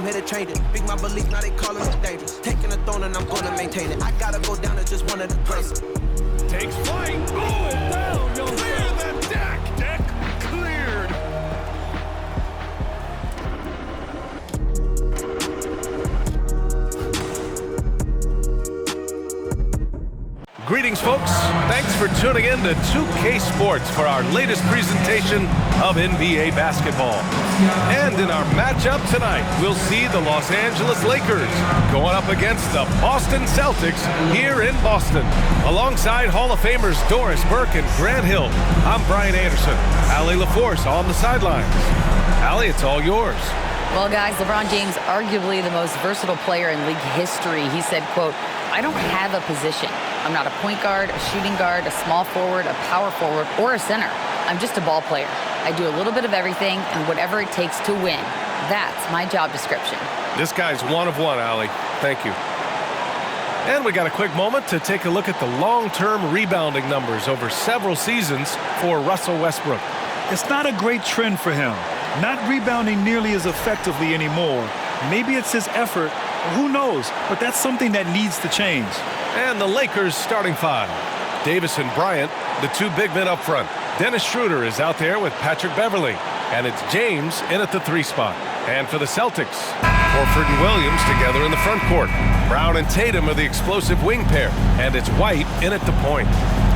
here to change it. Big my belief, now they calling it dangerous. Taking the throne and I'm gonna maintain it. I gotta go down as just one of the greatest. Takes flight. Oh, and down. Clear the deck. Deck cleared. Greetings, folks. Thanks for tuning in to 2K Sports for our latest presentation of NBA basketball. And in our matchup tonight, we'll see the Los Angeles Lakers going up against the Boston Celtics here in Boston. Alongside Hall of Famers Doris Burke and Grant Hill, I'm Brian Anderson. Allie LaForce on the sidelines. Allie, it's all yours. Well, guys, LeBron James, arguably the most versatile player in league history. He said, quote, "I don't have a position. I'm not a point guard, a shooting guard, a small forward, a power forward, or a center. I'm just a ball player. I do a little bit of everything and whatever it takes to win. That's my job description." This guy's one of one, Allie. Thank you. And we got a quick moment to take a look at the long-term rebounding numbers over several seasons for Russell Westbrook. It's not a great trend for him. Not rebounding nearly as effectively anymore. Maybe it's his effort. Who knows? But that's something that needs to change. And the Lakers starting five. Davis and Bryant, the two big men up front. Dennis Schroeder is out there with Patrick Beverley. And it's James in at the 3 spot. And for the Celtics, Horford and Williams together in the front court. Brown and Tatum are the explosive wing pair. And it's White in at the point.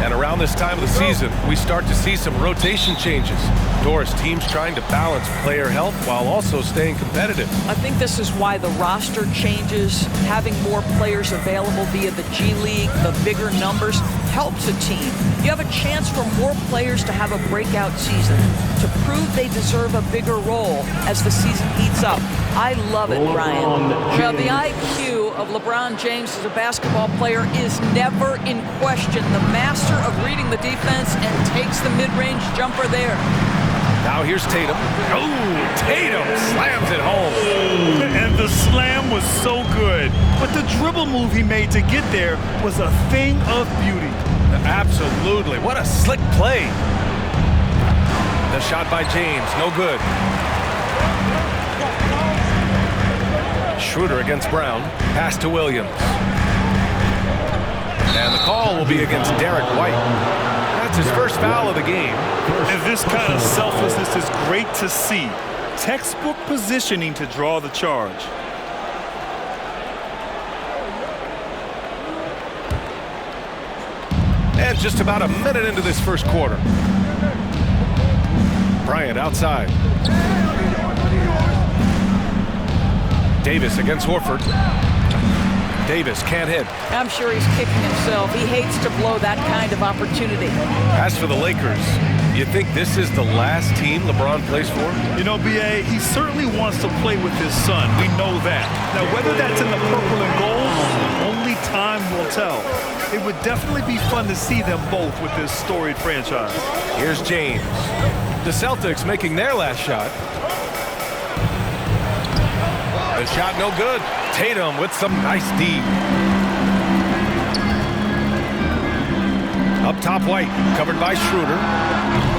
And around this time of the season, we start to see some rotation changes. Doris, teams trying to balance player health while also staying competitive. I think this is why the roster changes, having more players available via the G League, the bigger numbers, helps a team. You have a chance for more players to have a breakout season, to prove they deserve a bigger role as the season heats up. I love it, Brian. Well, the IQ of LeBron James as a basketball player is never in question. The master of reading the defense and takes the mid-range jumper there. Now here's Tatum. Oh, Tatum slams it home. And the slam was so good. But the dribble move he made to get there was a thing of beauty. Absolutely. What a slick play. The shot by James, no good. Schroeder against Brown. Pass to Williams. And the call will be against Derek White. That's his first foul of the game. And this kind of selflessness is great to see. Textbook positioning to draw the charge. And just about a minute into this first quarter. Bryant outside. Davis against Horford. Davis can't hit. I'm sure he's kicking himself. He hates to blow that kind of opportunity. As for the Lakers, you think this is the last team LeBron plays for? You know, B.A., he certainly wants to play with his son. We know that. Now, whether that's in the purple and gold, only time will tell. It would definitely be fun to see them both with this storied franchise. Here's James. The Celtics making their last shot. The shot no good. Tatum with some nice D. Up top, White, covered by Schroeder.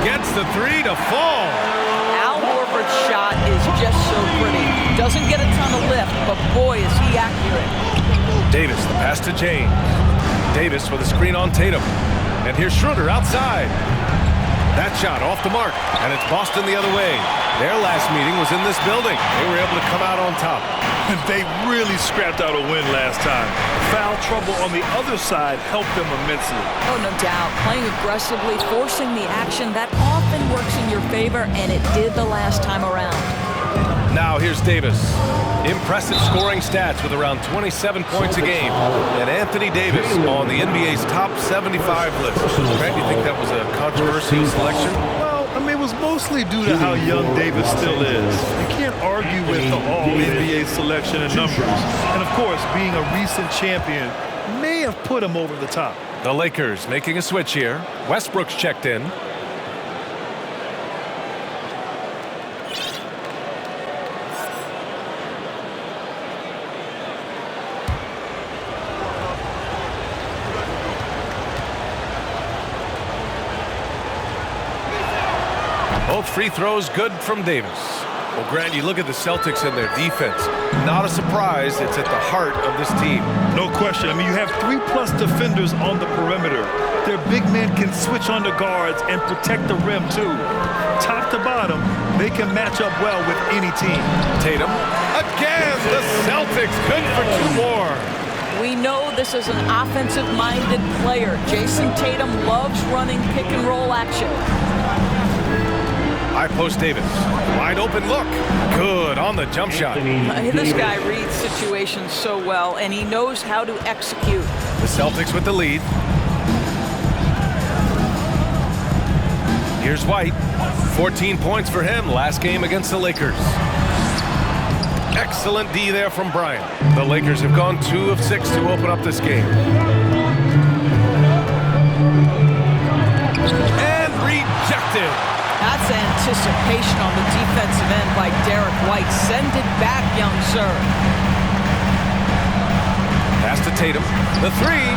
Gets the 3 to fall. Al Horford's shot is just so pretty. Doesn't get a ton of lift, but boy, is he accurate. Davis, the pass to James. Davis with a screen on Tatum. And here's Schroeder outside. That shot off the mark, and it's Boston the other way. Their last meeting was in this building. They were able to come out on top. They really scrapped out a win last time. Foul trouble on the other side helped them immensely. Oh, no doubt. Playing aggressively, forcing the action, that often works in your favor, and it did the last time around. Now here's Davis. Impressive scoring stats with around 27 points a game. And Anthony Davis on the NBA's top 75 list. Grant, you think that was a controversial selection? Well, I mean, it was mostly due to how young Davis still is. You can't argue with the all-NBA selection and numbers. And, of course, being a recent champion may have put him over the top. The Lakers making a switch here. Westbrook's checked in. Both free throws good from Davis. Well, Grant, you look at the Celtics and their defense. Not a surprise, it's at the heart of this team. No question. I mean, you have 3+ defenders on the perimeter. Their big men can switch on the guards and protect the rim, too. Top to bottom, they can match up well with any team. Tatum. Again, the Celtics good for 2 more. We know this is an offensive-minded player. Jason Tatum loves running pick-and-roll action. High post Davis. Wide open look. Good on the jump shot. This guy reads situations so well, and he knows how to execute. The Celtics with the lead. Here's White. 14 points for him last game against the Lakers. Excellent D there from Bryant. The Lakers have gone 2 of 6 to open up this game. And rejected. That's anticipation on the defensive end by Derek White. Send it back, young sir. Pass to Tatum. The 3.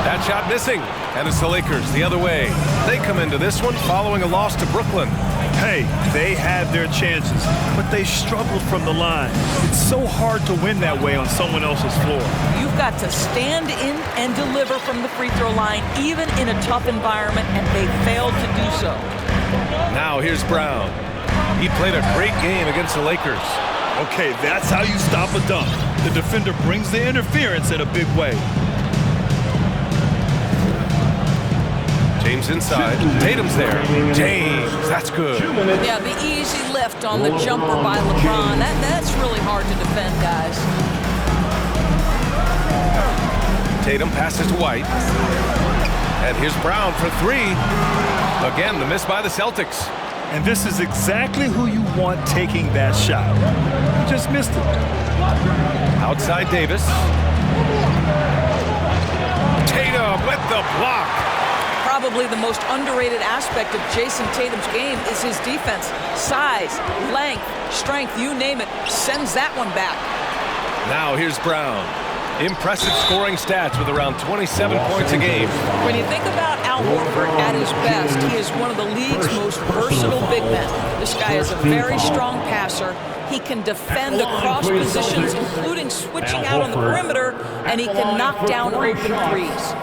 That shot missing. And it's the Lakers the other way. They come into this one following a loss to Brooklyn. Hey, they had their chances, but they struggled from the line. It's so hard to win that way on someone else's floor. You've got to stand in and deliver from the free throw line, even in a tough environment, and they failed to do so. Now here's Brown. He played a great game against the Lakers. Okay, that's how you stop a dunk. The defender brings the interference in a big way. James inside. Tatum's there. James, that's good. Yeah, the easy lift on the jumper by LeBron. That's really hard to defend, guys. Tatum passes to White. And here's Brown for 3. Again, the miss by the Celtics. And this is exactly who you want taking that shot. You just missed it. Outside Davis. Tatum with the block. Probably the most underrated aspect of Jason Tatum's game is his defense. Size, length, strength, you name it, sends that one back. Now here's Brown. Impressive scoring stats with around 27 points a game. When you think about Al Horford at his best, he is one of the league's most versatile big men. This guy is a very strong passer. He can defend across positions, including switching out on the perimeter, and he can knock down open threes.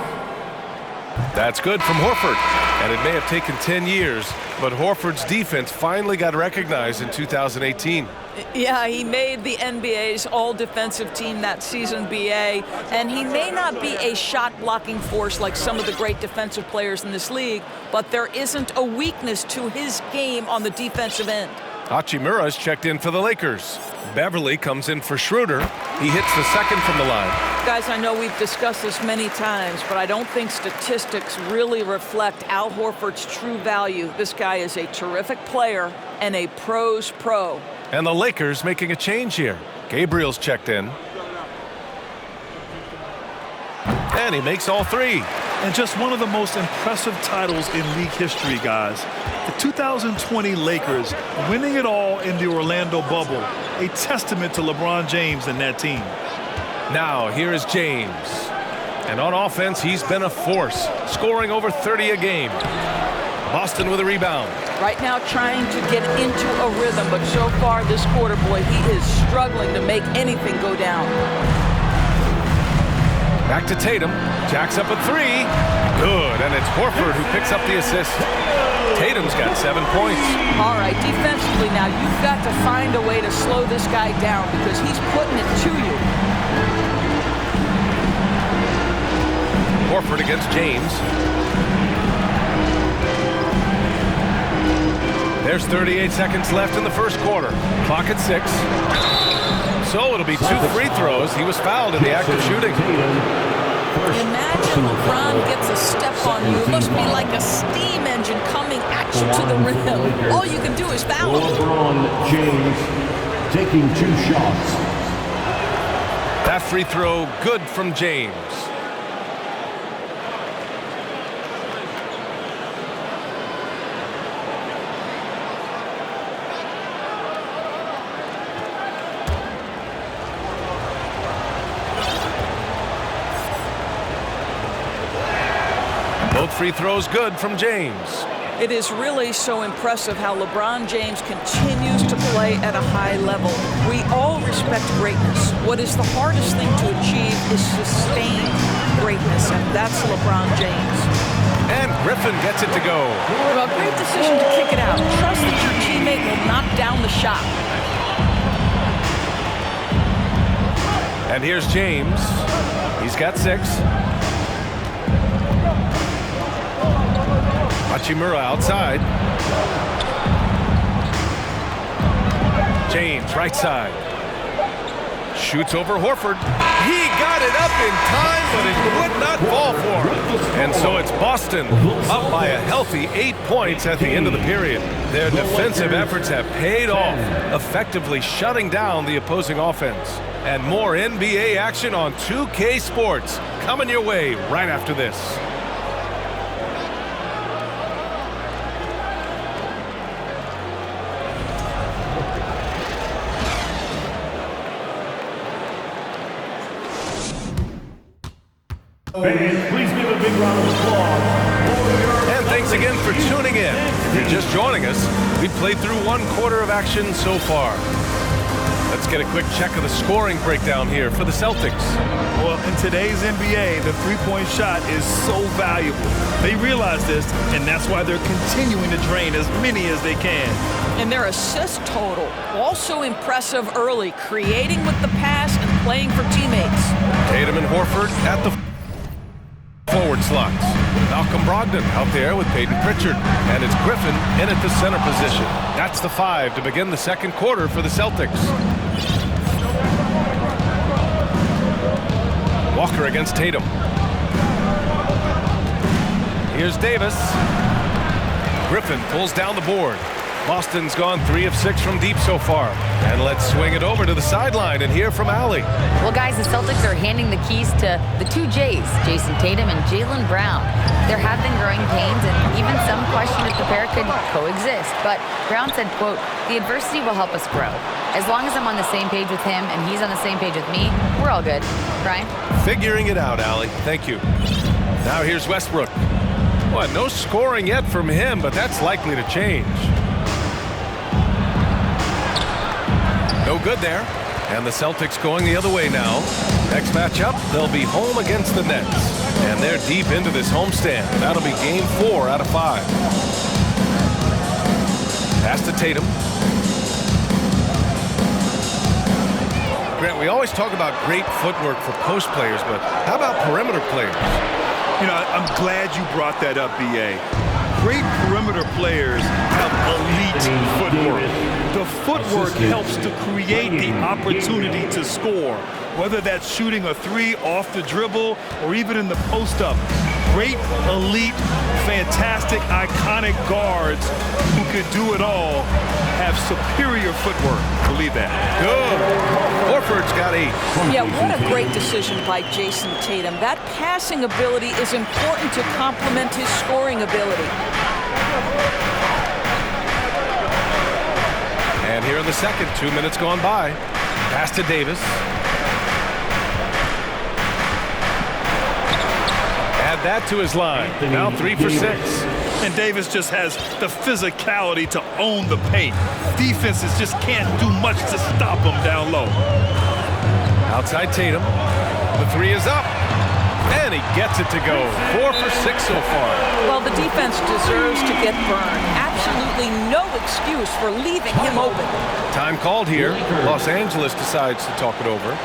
That's good from Horford. And it may have taken 10 years, but Horford's defense finally got recognized in 2018. Yeah, he made the NBA's all-defensive team that season, BA, and he may not be a shot-blocking force like some of the great defensive players in this league, but there isn't a weakness to his game on the defensive end. Hachimura's checked in for the Lakers. Beverly comes in for Schroeder. He hits the second from the line. Guys, I know we've discussed this many times, but I don't think statistics really reflect Al Horford's true value. This guy is a terrific player and a pro's pro. And the Lakers making a change here. Gabriel's checked in. And he makes all 3. And just one of the most impressive titles in league history, guys. The 2020 Lakers winning it all in the Orlando bubble. A testament to LeBron James and that team. Now here is James. And on offense, he's been a force, scoring over 30 a game. Boston with a rebound. Right now trying to get into a rhythm, but so far this quarter, boy, he is struggling to make anything go down. Back to Tatum. Jacks up a 3. Good, and it's Horford who picks up the assist. Tatum's got 7 points. All right, defensively now, you've got to find a way to slow this guy down because he's putting it to you. Horford against James. There's 38 seconds left in the first quarter. Clock at 6. So it'll be 2 free throws. He was fouled in the act of shooting. Imagine LeBron gets a step on you. It must be like a steam engine coming at you to the rim. All you can do is foul him. LeBron James taking 2 shots. That free throw good from James. Both free throws good from James. It is really so impressive how LeBron James continues to play at a high level. We all respect greatness. What is the hardest thing to achieve is sustained greatness, and that's LeBron James. And Griffin gets it to go. Well, great decision to kick it out. Trust that your teammate will knock down the shot. And here's James. He's got 6. Hachimura outside. James, right side. Shoots over Horford. He got it up in time, but it would not fall for him. And so it's Boston up by a healthy 8 points at the end of the period. Their defensive efforts have paid off, effectively shutting down the opposing offense. And more NBA action on 2K Sports coming your way right after this. Fans, please give a big round of applause. And thanks again for tuning in. If you're just joining us, we've played through 1/4 of action so far. Let's get a quick check of the scoring breakdown here for the Celtics. Well, in today's NBA, the three-point shot is so valuable. They realize this, and that's why they're continuing to drain as many as they can. And their assist total, also impressive early, creating with the pass and playing for teammates. Tatum and Horford at the forward slots. Malcolm Brogdon out there with Peyton Pritchard. And it's Griffin in at the center position. That's the 5 to begin the second quarter for the Celtics. Walker against Tatum. Here's Davis. Griffin pulls down the board. Boston's gone 3 of 6 from deep so far. And let's swing it over to the sideline and hear from Allie. Well, guys, the Celtics are handing the keys to the 2 J's, Jason Tatum and Jaylen Brown. There have been growing pains and even some question if the pair could coexist. But Brown said, quote, "The adversity will help us grow. As long as I'm on the same page with him and he's on the same page with me, we're all good." Brian? Figuring it out, Allie. Thank you. Now here's Westbrook. Well, no scoring yet from him, but that's likely to change. No good there. And the Celtics going the other way now. Next matchup, they'll be home against the Nets. And they're deep into this homestand. That'll be game 4 out of 5. Pass to Tatum. Grant, we always talk about great footwork for post players, but how about perimeter players? You know, I'm glad you brought that up, B.A. Great perimeter players have elite footwork. The footwork helps to create the opportunity to score, whether that's shooting a 3 off the dribble or even in the post-up. Great, elite, fantastic, iconic guards who could do it all have superior footwork. Believe that. Good. Horford's got 8. Yeah, what a great decision by Jason Tatum. That passing ability is important to complement his scoring ability. And here in the second, 2 minutes gone by. Pass to Davis. Add that to his line. Now 3 for 6. And Davis just has the physicality to own the paint. Defenses just can't do much to stop him down low. Outside Tatum. The 3 is up. And he gets it to go. 4 for 6 so far. Well, the defense deserves to get burned. Absolutely no excuse for leaving him open. Time called here. Los Angeles decides to talk it over.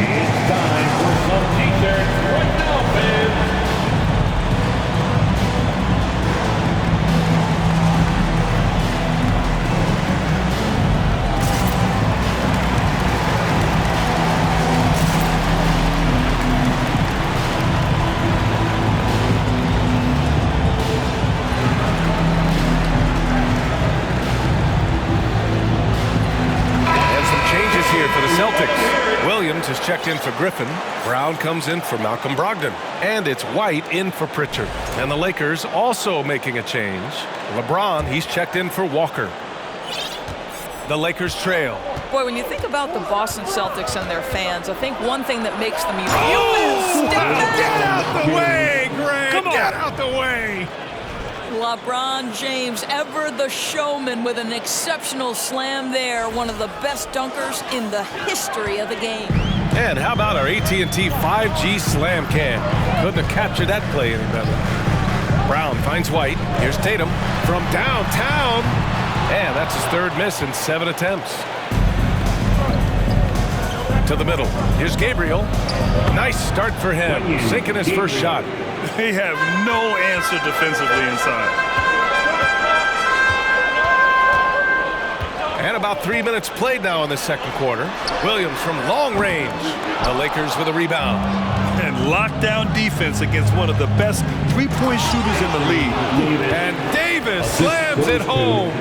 It's time for some t-shirts right now, fans. Celtics. Williams has checked in for Griffin. Brown comes in for Malcolm Brogdon. And it's White in for Pritchard. And the Lakers also making a change. LeBron, he's checked in for Walker. The Lakers trail. Boy, when you think about the Boston Celtics and their fans, I think one thing that makes them unique is Get out the way, Grant! Come on. Get out the way. LeBron James, ever the showman, with an exceptional slam there. One of the best dunkers in the history of the game. And how about our AT&T 5G slam cam? Couldn't have captured that play any better. Brown finds White. Here's Tatum from downtown. And that's his third miss in 7 attempts. To the middle. Here's Gabriel. Nice start for him. Sinking his first shot. They have no answer defensively inside. And about 3 minutes played now in the second quarter. Williams from long range. The Lakers with a rebound. And lockdown defense against one of the best three-point shooters in the league. And Davis slams it home.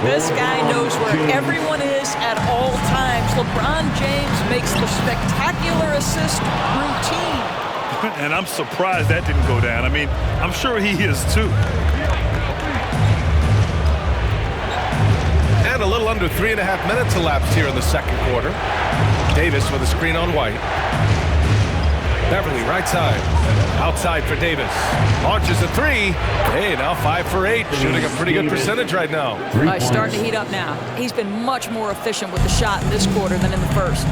This guy knows where everyone is at all times. LeBron James makes the spectacular assist routine. And I'm surprised that didn't go down. I mean, I'm sure he is too. And a little under 3.5 minutes elapsed here in the second quarter. Davis with a screen on White. Beverly right side. Outside for Davis. Launches a three. Hey, now 5 for 8. Shooting a pretty good percentage right now. He's starting to heat up now. He's been much more efficient with the shot in this quarter than in the first.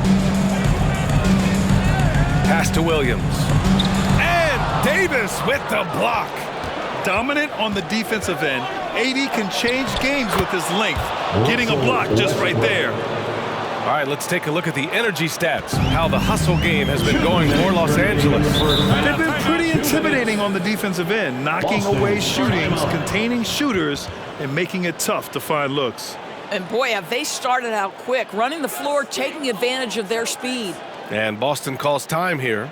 Pass to Williams. And Davis with the block. Dominant on the defensive end. AD can change games with his length. Getting a block just right there. All right, let's take a look at the energy stats. How the hustle game has been going for Los Angeles. They've been pretty intimidating on the defensive end, knocking away shootings, containing shooters, and making it tough to find looks. And boy, have they started out quick, running the floor, taking advantage of their speed. And Boston calls time here.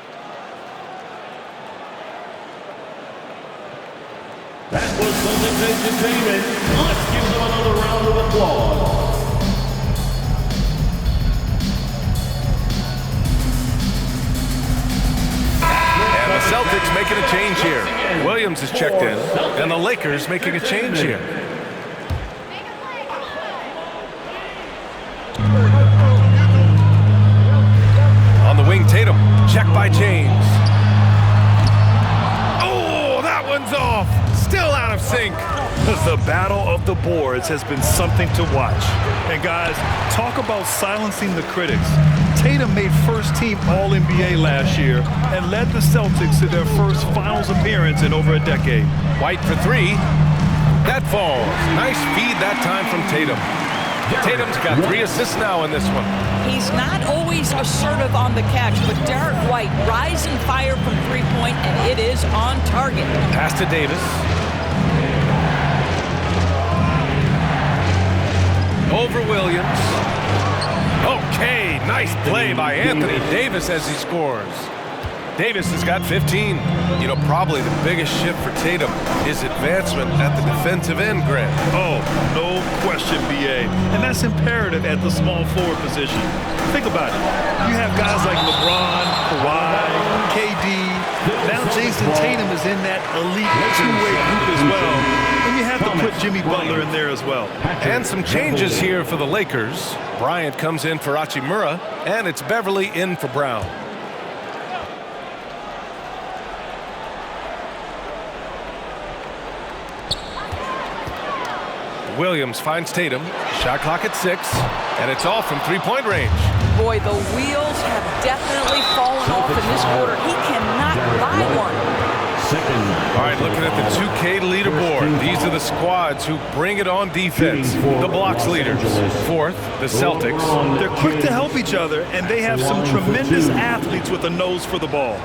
That was Celtics entertainment. Let's give them another round of applause. And the Celtics making a change here. Williams is checked in, and the Lakers making a change here. On the wing, Tatum. Check by James. Oh, that one's off. Still out of sync. The battle of the boards has been something to watch. And guys, talk about silencing the critics. Tatum made first-team All-NBA last year and led the Celtics to their first finals appearance in over a decade. White for three. That falls. Nice feed that time from Tatum. Tatum's got 3 assists now in this one. He's not always assertive on the catch, but Derek White, rise and fire from three-point, and it is on target. Pass to Davis. Over Williams. Okay, nice play by Anthony Davis as he scores. Davis has got 15. You know, probably the biggest shift for Tatum is advancement at the defensive end, Grant. Oh, no question, B.A. And that's imperative at the small forward position. Think about it. You have guys like LeBron, Kawhi, KD. Now Jason Tatum is in that elite two-way group as well. And you have to put Jimmy Butler in there as well. And some changes here for the Lakers. Bryant comes in for Hachimura, and it's Beverly in for Brown. Williams finds Tatum. Shot clock at 6, and it's off from three-point range. Boy, the wheels have definitely fallen off in this quarter. He cannot buy one. All right, looking at the 2K leaderboard. These are the squads who bring it on defense. The blocks leaders. Fourth, the Celtics. They're quick to help each other, and they have some tremendous athletes with a nose for the ball.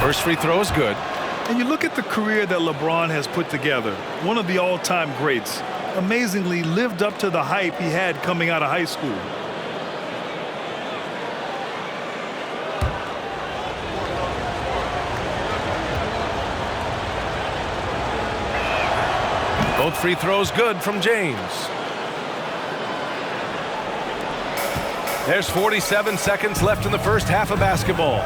First free throw is good. And you look at the career that LeBron has put together, one of the all-time greats, amazingly lived up to the hype he had coming out of high school. Both free throws good from James. There's 47 seconds left in the first half of basketball.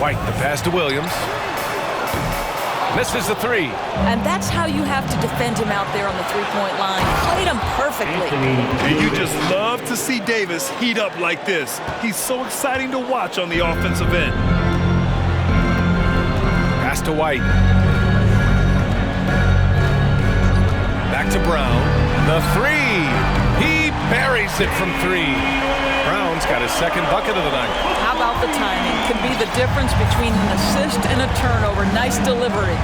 White, the pass to Williams. Misses the three. And that's how you have to defend him out there on the three-point line. Played him perfectly. And you just love to see Davis heat up like this. He's so exciting to watch on the offensive end. Pass to White. Back to Brown. The three. He buries it from three. Brown's got his second bucket of the night. How about the timing? Could be the difference between an assist and a turnover. Nice delivery.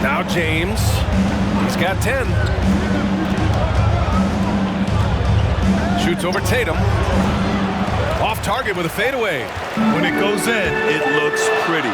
Now James. He's got 10. Shoots over Tatum. Off target with a fadeaway. When it goes in, it looks pretty.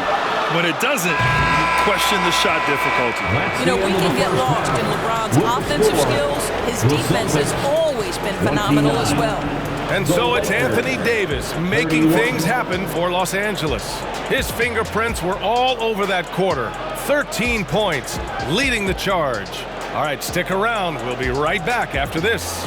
When it doesn't, you question the shot difficulty. You know, we can get lost in LeBron's offensive skills. His defense has always been phenomenal as well. And so it's Anthony Davis making things happen for Los Angeles. His fingerprints were all over that quarter. 13 points, leading the charge. All right, stick around. We'll be right back after this.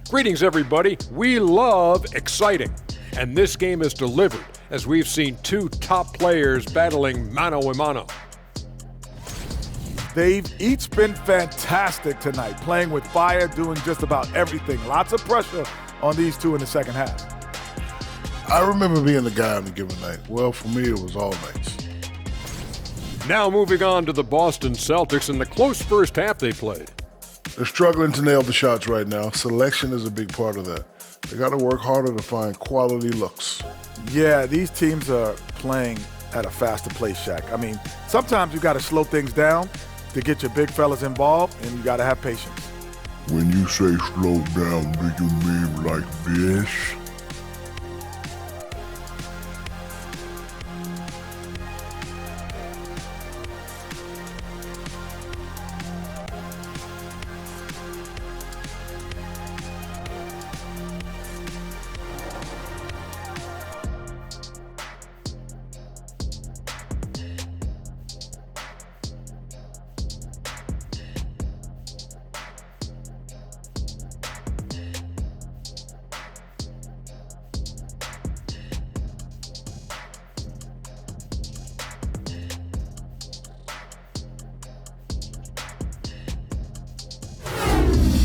Greetings, everybody. We love exciting, and this game is delivered as we've seen two top players battling mano a mano. They've each been fantastic tonight, playing with fire, doing just about everything. Lots of pressure on these two in the second half. I remember being the guy on a given night. Well, for me, it was all nights. Now moving on to the Boston Celtics and the close first half they played. They're struggling to nail the shots right now. Selection is a big part of that. They got to work harder to find quality looks. Yeah, these teams are playing at a faster pace, Shaq. I mean, sometimes you got to slow things down to get your big fellas involved, and you got to have patience. When you say slow down, do you mean like this?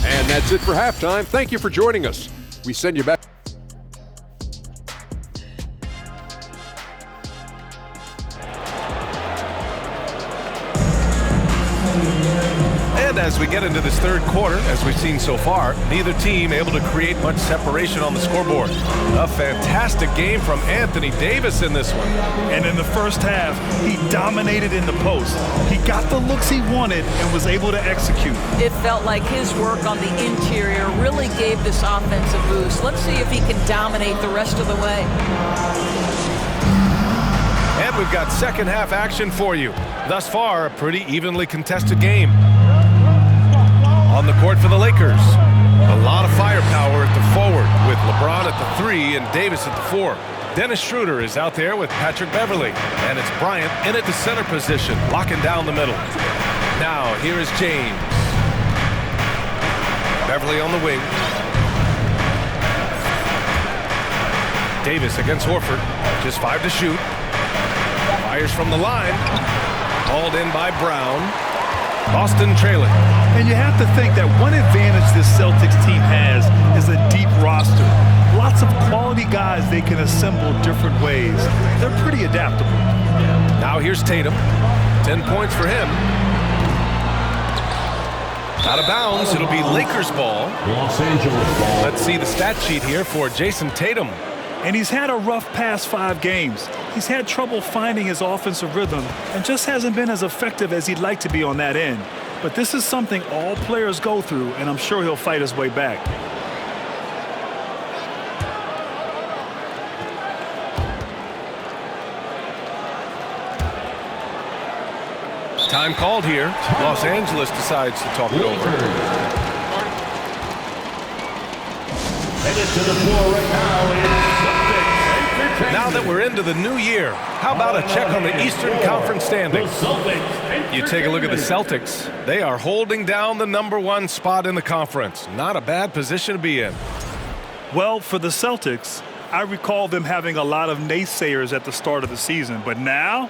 And that's it for halftime. Thank you for joining us. We send you back. And as we get into this third quarter, as we've seen so far, neither team able to create much separation on the scoreboard. A fantastic game from Anthony Davis in this one. And in the first half, he dominated in the post. He got the looks he wanted and was able to execute. It felt like his work on the interior really gave this offense a boost. Let's see if he can dominate the rest of the way. And we've got second half action for you. Thus far, a pretty evenly contested game. On the court for the Lakers, a lot of firepower at the forward with LeBron at the 3 and Davis at the 4. Dennis Schroeder is out there with Patrick Beverly, and it's Bryant in at the center position, locking down the middle. Now, here is James. Beverly on the wing. Davis against Horford, just 5 to shoot. Fires from the line, hauled in by Brown. Boston trailing. And you have to think that one advantage this Celtics team has is a deep roster. Lots of quality guys they can assemble different ways. They're pretty adaptable. Now here's Tatum. 10 points for him. Out of bounds, it'll be Lakers ball. Los Angeles ball. Let's see the stat sheet here for Jason Tatum. And he's had a rough past 5 games. He's had trouble finding his offensive rhythm and just hasn't been as effective as he'd like to be on that end. But this is something all players go through, and I'm sure he'll fight his way back. Time called here. Los Angeles decides to talk it over. Headed to the floor right now is Celtics. Now that we're into the new year, how about a check on the Eastern Conference standings? You take a look at the Celtics. They are holding down the #1 spot in the conference. Not a bad position to be in. Well, for the Celtics, I recall them having a lot of naysayers at the start of the season, but now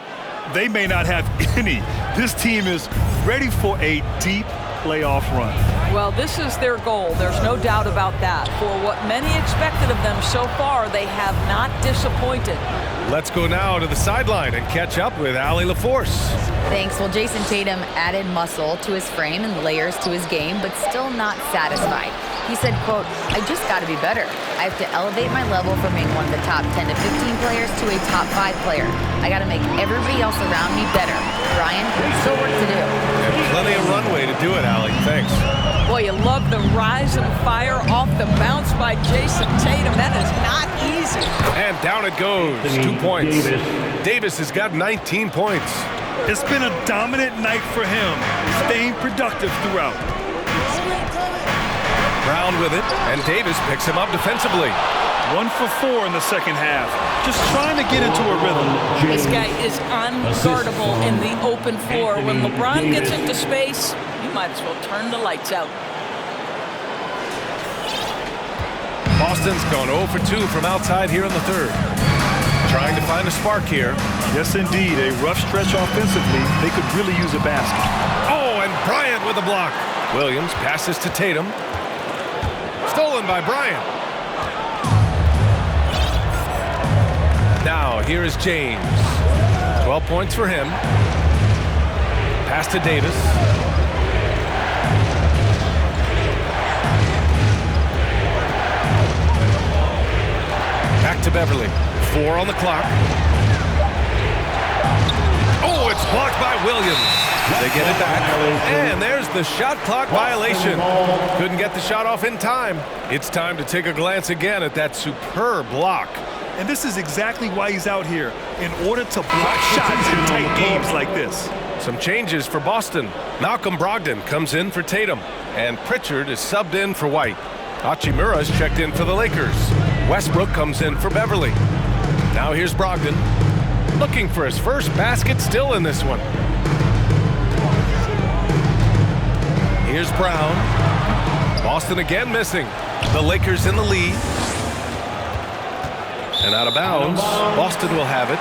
they may not have any. This team is ready for a deep playoff run. Well, this is their goal. There's no doubt about that. For what many expected of them so far, they have not disappointed. Let's go now to the sideline and catch up with Allie LaForce. Thanks. Well, Jason Tatum added muscle to his frame and layers to his game, but still not satisfied. He said, quote, "I just got to be better. I have to elevate my level from being one of the top 10 to 15 players to a top 5 player. I got to make everybody else around me better. Brian, still work to do." And plenty of runway to do it, Allie. Thanks. Boy, you love the rise and fire off the bounce by Jason Tatum. That is not easy. And down it goes. 2 points. Davis has got 19 points. It's been a dominant night for him, staying productive throughout. Brown with it, and Davis picks him up defensively. 1 for 4 in the second half. Just trying to get into a rhythm. This guy is unguardable in the open floor. When LeBron gets into space, you might as well turn the lights out. Boston's gone 0 for 2 from outside here in the third. Trying to find a spark here. Yes, indeed. A rough stretch offensively. They could really use a basket. Oh, and Bryant with a block. Williams passes to Tatum. Stolen by Bryant. Now, here is James. 12 points for him. Pass to Davis. Back to Beverly. 4 on the clock. Oh, it's blocked by Williams. They get it back. And there's the shot clock violation. Couldn't get the shot off in time. It's time to take a glance again at that superb block. And this is exactly why he's out here, in order to block shots in tight games like this. Some changes for Boston. Malcolm Brogdon comes in for Tatum, and Pritchard is subbed in for White. Hachimura's checked in for the Lakers. Westbrook comes in for Beverly. Now here's Brogdon, looking for his first basket still in this one. Here's Brown. Boston again missing. The Lakers in the lead. And out of bounds, Boston will have it.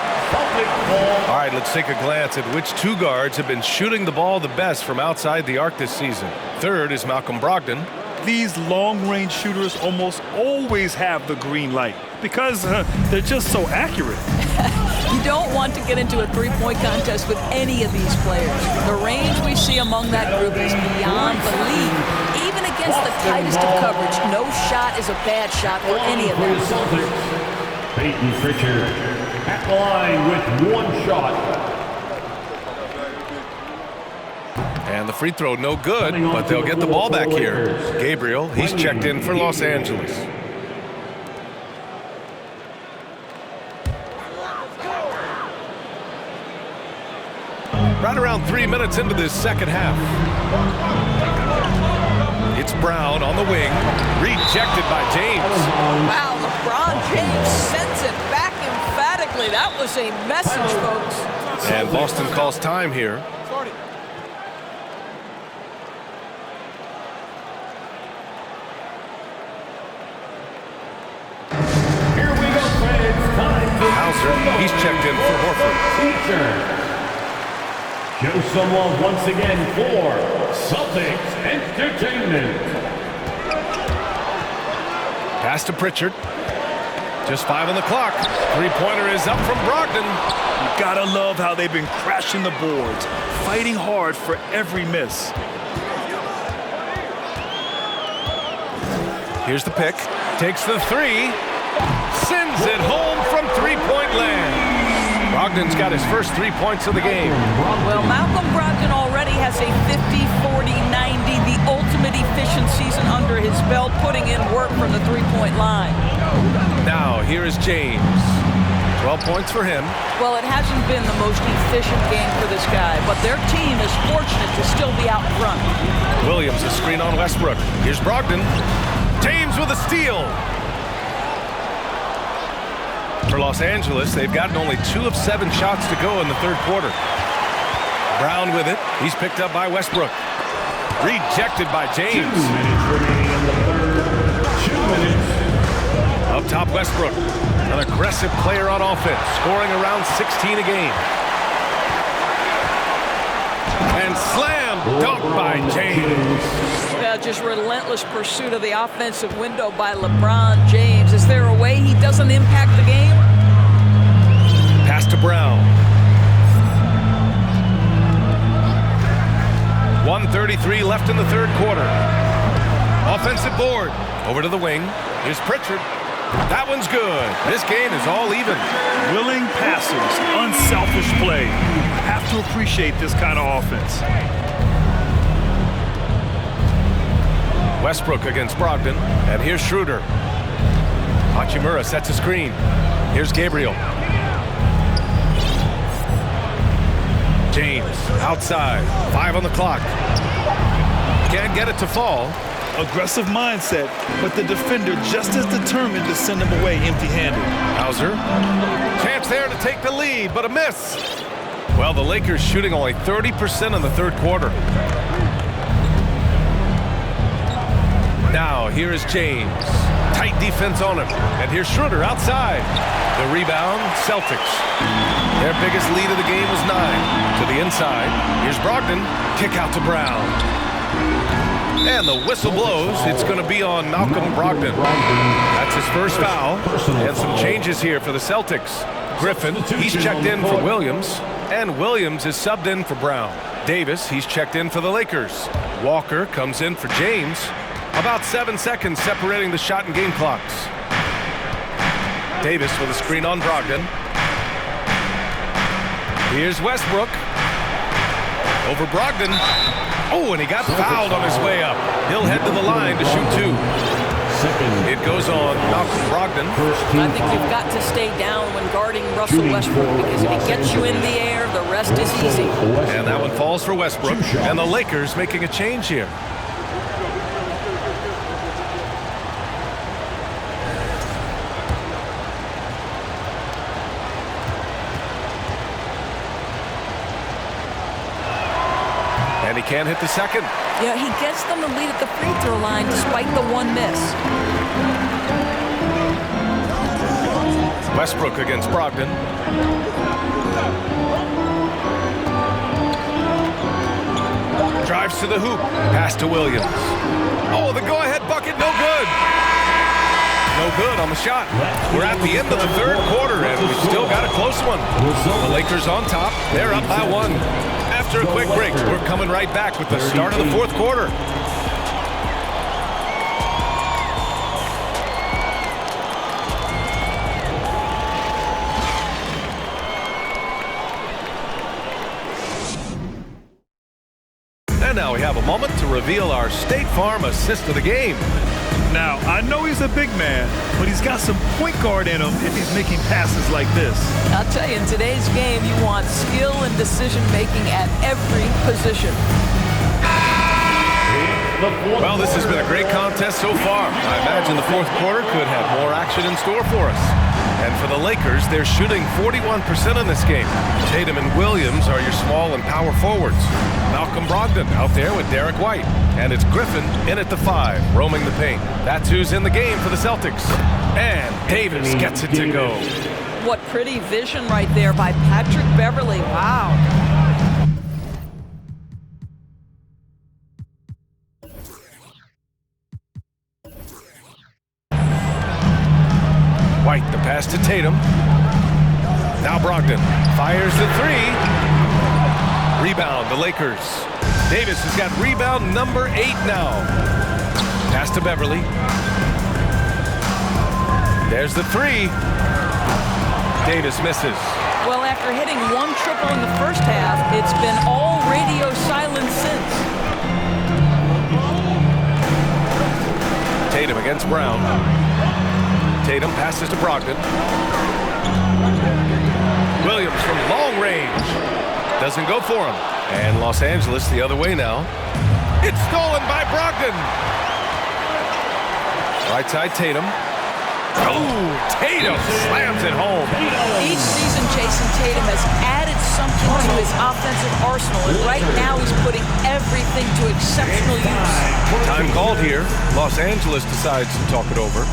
All right, let's take a glance at which 2 guards have been shooting the ball the best from outside the arc this season. Third is Malcolm Brogdon. These long-range shooters almost always have the green light because they're just so accurate. You don't want to get into a three-point contest with any of these players. The range we see among that group is beyond belief. Even against the tightest of coverage, no shot is a bad shot for any of them. Peyton Pritchard at the line with 1 shot. And the free throw no good, but they'll get the ball back here. Gabriel, he's checked in for Los Angeles. Right around 3 minutes into this second half. It's Brown on the wing, rejected by James. Wow, LeBron James sends it back emphatically. That was a message, folks. And Boston calls time here. Here we go, friends. Time to Hauser, he's checked in for Horford. Show some love once again for Celtics Entertainment. Pass to Pritchard. Just 5 on the clock. Three-pointer is up from Brogdon. You gotta love how they've been crashing the boards, fighting hard for every miss. Here's the pick. Takes the 3. Sends it home from three-point land. Brogdon's got his first 3 points of the game. Well, Malcolm Brogdon already has a 50, 40, 90, the ultimate efficient season under his belt, putting in work from the three-point line. Now, here is James. 12 points for him. Well, it hasn't been the most efficient game for this guy, but their team is fortunate to still be out front. Williams, a screen on Westbrook. Here's Brogdon. James with a steal. For Los Angeles, they've gotten only 2 of 7 shots to go in the third quarter. Brown with it. He's picked up by Westbrook. Rejected by James. 2 minutes remaining in the third. 2 minutes. Up top, Westbrook. An aggressive player on offense, scoring around 16 a game. And slam dunk by James. Yeah, just relentless pursuit of the offensive window by LeBron James. Is there a way he doesn't impact the game? Pass to Brown. 1:33 left in the third quarter. Offensive board. Over to the wing. Here's Pritchard. That one's good. This game is all even. Willing passers, unselfish play. You have to appreciate this kind of offense. Westbrook against Brogdon. And here's Schroeder. Hachimura sets a screen. Here's Gabriel. James outside. 5 on the clock. Can't get it to fall. Aggressive mindset, but the defender just as determined to send him away empty-handed. Hauser. Chance there to take the lead, but a miss. Well, the Lakers shooting only 30% in the third quarter. Now, here is James. Tight defense on him. And here's Schroeder outside. The rebound, Celtics. Their biggest lead of the game was 9. To the inside. Here's Brogdon. Kick out to Brown. And the whistle blows. It's going to be on Malcolm Brogdon. That's his first foul. And some changes here for the Celtics. Griffin, he's checked in for Williams. And Williams is subbed in for Brown. Davis, he's checked in for the Lakers. Walker comes in for James. About 7 seconds separating the shot and game clocks. Davis with a screen on Brogdon. Here's Westbrook. Over Brogdon. Oh, and he got fouled on his way up. He'll head to the line to shoot 2. It goes on Malcolm Brogdon. I think you've got to stay down when guarding Russell Westbrook, because if he gets you in the air, the rest is easy. And that one falls for Westbrook. And the Lakers making a change here. And he can't hit the second. Yeah, he gets them the lead at the free throw line despite the 1 miss. Westbrook against Brogdon. Drives to the hoop. Pass to Williams. Oh, the go-ahead bucket, no good. No good on the shot. We're at the end of the third quarter, and we've still got a close one. The Lakers on top. They're up by 1. After a quick break, we're coming right back with the start of the fourth quarter. And now we have a moment to reveal our State Farm assist of the game. Now, I know he's a big man, but he's got some point guard in him if he's making passes like this. I'll tell you, in today's game, you want skill and decision-making at every position. Well, this has been a great contest so far. I imagine the fourth quarter could have more action in store for us. And for the Lakers, they're shooting 41% in this game. Tatum and Williams are your small and power forwards. Malcolm Brogdon out there with Derek White. And it's Griffin in at the 5, roaming the paint. That's who's in the game for the Celtics. And Davis gets it to go. What pretty vision right there by Patrick Beverley. Wow. White, the pass to Tatum. Now Brogdon fires the 3. Rebound, the Lakers. Davis has got rebound number 8 now. Pass to Beverley. There's the 3. Davis misses. Well, after hitting 1 triple in the first half, it's been all radio silence since. Tatum against Brown. Tatum passes to Brogdon. Williams from long range. Doesn't go for him. And Los Angeles the other way now. It's stolen by Brogdon. Right side Tatum. Oh, Tatum slams it home. Each season, Jason Tatum has added something to his offensive arsenal, and right now he's putting everything to exceptional use. Time called here. Los Angeles decides to talk it over.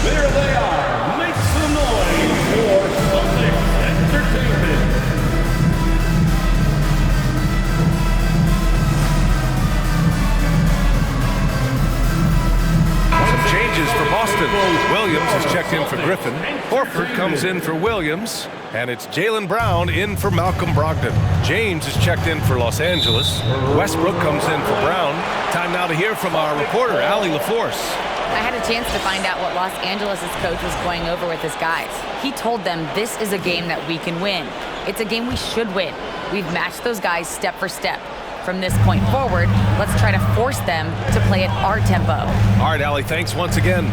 There they are. Make some noise for Celtics Entertainment. Some changes for Boston. Williams is checked in for Griffin. Horford comes in for Williams. And it's Jaylen Brown in for Malcolm Brogdon. James is checked in for Los Angeles. Westbrook comes in for Brown. Time now to hear from our reporter, Allie LaForce. I had a chance to find out what Los Angeles' coach was going over with his guys. He told them this is a game that we can win. It's a game we should win. We've matched those guys step for step. From this point forward, let's try to force them to play at our tempo. All right, Allie, thanks once again.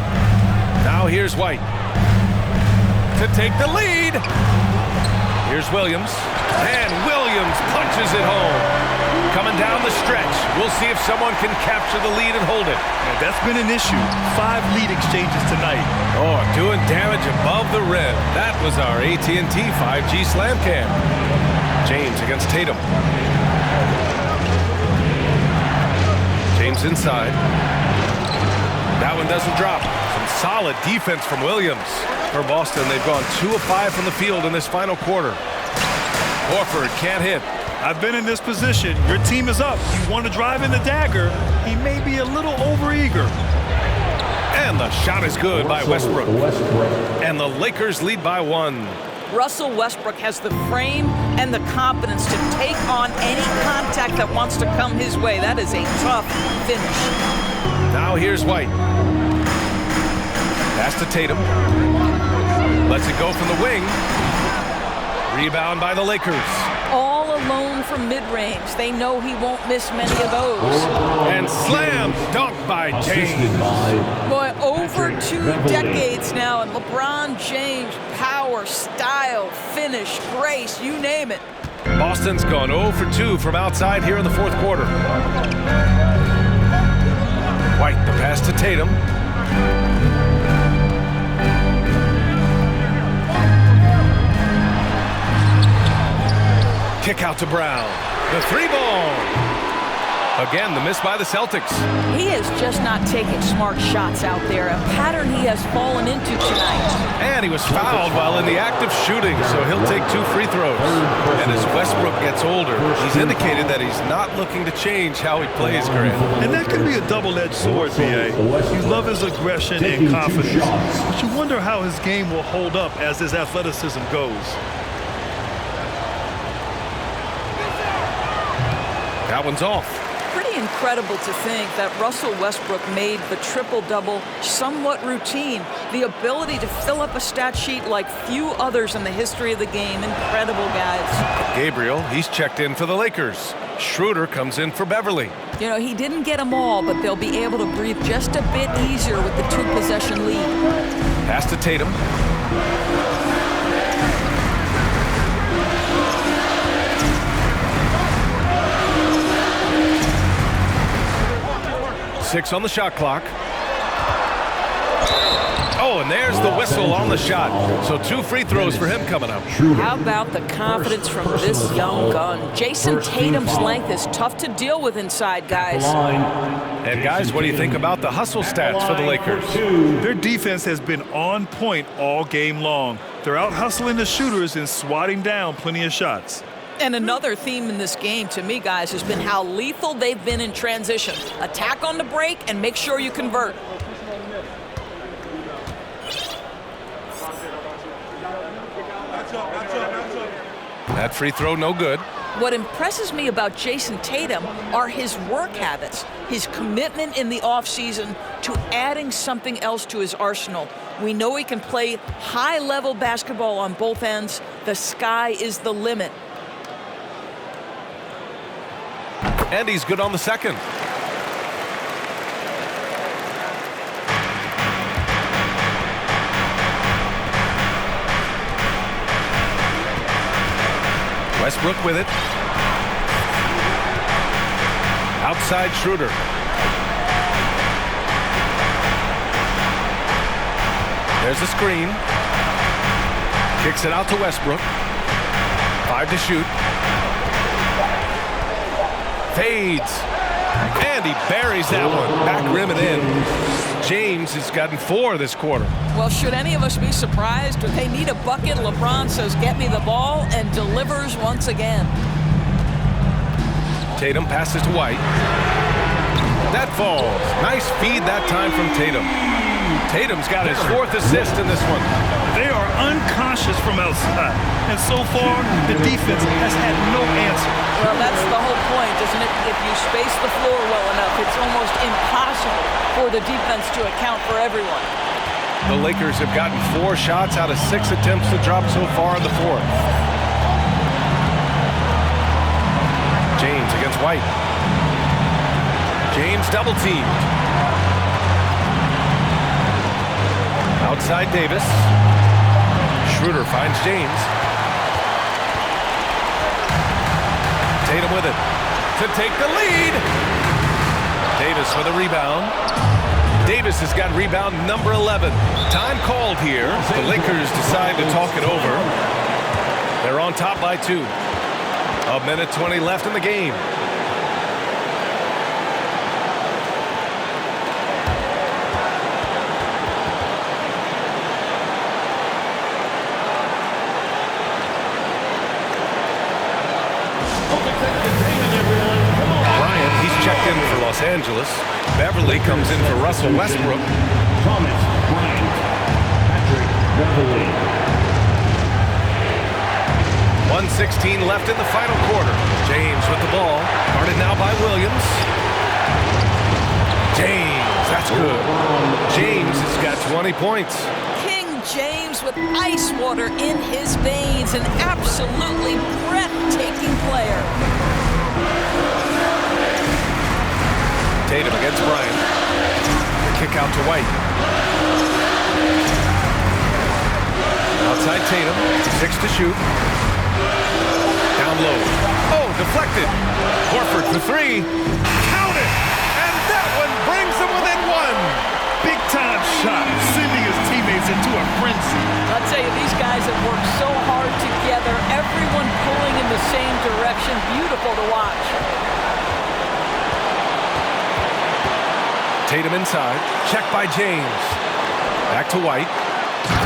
Now here's White to take the lead. Here's Williams, and Williams punches it home. Coming down the stretch, we'll see if someone can capture the lead and hold it. And that's been an issue. 5 lead exchanges tonight. Oh, doing damage above the rim. That was our AT&T 5G slam cam. James against Tatum. James inside. That one doesn't drop. Some solid defense from Williams. For Boston, they've gone 2 of 5 from the field in this final quarter. Horford can't hit. I've been in this position. Your team is up. You want to drive in the dagger. He may be a little overeager. And the shot is good by Westbrook. And the Lakers lead by 1. Russell Westbrook has the frame and the confidence to take on any contact that wants to come his way. That is a tough finish. Now here's White. Pass to Tatum. Lets it go from the wing. Rebound by the Lakers. All alone from mid-range. They know he won't miss many of those. And slam dunk by James. Boy, over 2 decades now, and LeBron James, power, style, finish, grace, you name it. Boston's gone 0 for 2 from outside here in the 4th quarter. White, the pass to Tatum. Kick out to Brown. The 3-ball. Again, the miss by the Celtics. He is just not taking smart shots out there, a pattern he has fallen into tonight. And he was fouled while in the act of shooting, so he'll take 2 free throws. And as Westbrook gets older, he's indicated that he's not looking to change how he plays, Grant. And that can be a double-edged sword, B.A. You love his aggression and confidence, but you wonder how his game will hold up as his athleticism goes. That one's off. Pretty incredible to think that Russell Westbrook made the triple-double somewhat routine. The ability to fill up a stat sheet like few others in the history of the game. Incredible, guys. Gabriel, he's checked in for the Lakers. Schroeder comes in for Beverly. You know, he didn't get them all, but they'll be able to breathe just a bit easier with the 2-possession lead. Pass to Tatum. 6 on the shot clock. Oh, and there's the whistle on the shot. So 2 free throws for him coming up. How about the confidence from this young gun? Jason Tatum's length is tough to deal with inside, guys. And guys, what do you think about the hustle stats for the Lakers? Their defense has been on point all game long. They're out hustling the shooters and swatting down plenty of shots. And another theme in this game, to me, guys, has been how lethal they've been in transition. Attack on the break and make sure you convert. That free throw no good. What impresses me about Jason Tatum are his work habits, his commitment in the offseason to adding something else to his arsenal. We know he can play high-level basketball on both ends. The sky is the limit. And he's good on the second. Westbrook with it. Outside Schroeder. There's a screen. Kicks it out to Westbrook. 5 to shoot. Fades. And he buries that one. Back rim and in. James has gotten 4 this quarter. Well, should any of us be surprised? When they need a bucket, LeBron says, get me the ball, and delivers once again. Tatum passes to White. That falls. Nice feed that time from Tatum. Tatum's got his 4th assist in this one. They are unconscious from outside, and so far the defense has had no answer. Well, that's the whole point, isn't it? If you space the floor well enough, it's almost impossible for the defense to account for everyone. The Lakers have gotten 4 shots out of 6 attempts to drop so far in the 4th. James against White. James double teamed. Outside Davis. Schroeder finds James. Tatum with it to take the lead. Davis with a rebound. Davis has got rebound number 11. Time called here. The Lakers decide to talk it over. They're on top by 2. 1:20 left in the game. Checked in for Los Angeles. Beverly comes in for Russell Westbrook. Thomas Bryant. Patrick Beverly. 1:16 left in the final quarter. James with the ball. Guarded now by Williams. James, that's good. James has got 20 points. King James with ice water in his veins. An absolutely breathtaking player. Tatum against Bryant. The kick out to White. Outside Tatum. 6 to shoot. Down low. Oh, deflected. Horford for 3. Count it! And that one brings him within 1. Big time shot, sending his teammates into a frenzy. I'll tell you, these guys have worked so hard together. Everyone pulling in the same direction. Beautiful to watch. Tatum inside. Checked by James. Back to White.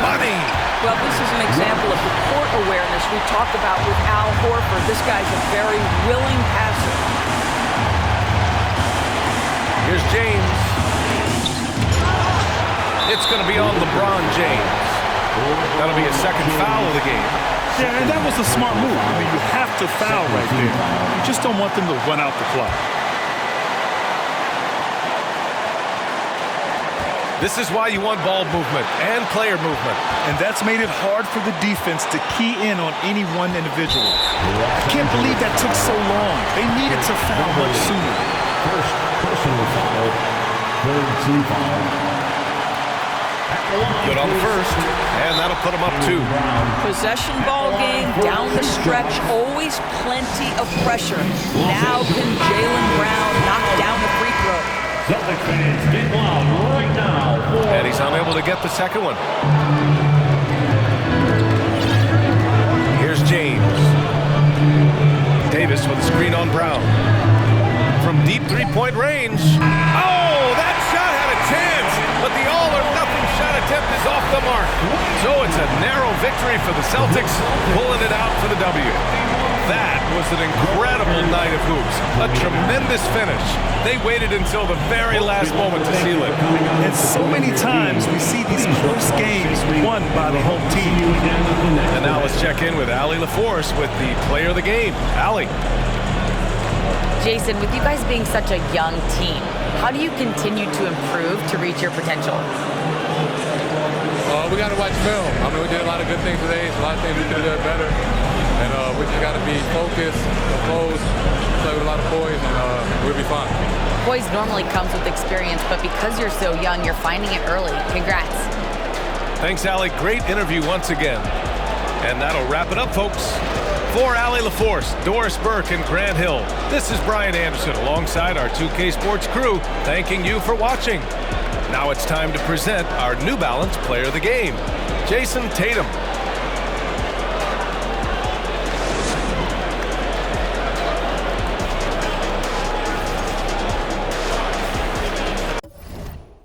Money! Well, this is an example of the court awareness we talked about with Al Horford. This guy's a very willing passer. Here's James. It's going to be on LeBron James. That'll be a second foul of the game. Yeah, and that was a smart move. I mean, you have to foul right there. You just don't want them to run out the clock. This is why you want ball movement and player movement. And that's made it hard for the defense to key in on any one individual. I can't believe that took so long. They needed to foul much sooner. First personal foul. Third team foul. Good on the first, and that'll put them up 2. Possession ball game, down the stretch, always plenty of pressure. Now can Jaylen Brown knock down the free throw? Celtics fans, get loud right now. And he's unable to get the second one. Here's James. Davis with a screen on Brown. From deep 3-point range. Oh, that shot had a chance, but the all-or-nothing shot attempt is off the mark. So it's a narrow victory for the Celtics, pulling it out for the W. That was an incredible night of hoops. A tremendous finish. They waited until the very last moment to seal it. And so many times we see these close games won by the home team. And now let's check in with Allie LaForce with the player of the game. Allie. Jason, with you guys being such a young team, how do you continue to improve to reach your potential? We got to watch film. I mean, we did a lot of good things today. So a lot of things we could have done better. And we just got to be focused, composed, play with a lot of poise, and we'll be fine. Poise normally comes with experience, but because you're so young, you're finding it early. Congrats. Thanks, Allie. Great interview once again. And that'll wrap it up, folks. For Allie LaForce, Doris Burke, and Grant Hill, this is Brian Anderson alongside our 2K Sports crew, thanking you for watching. Now it's time to present our New Balance Player of the Game, Jason Tatum.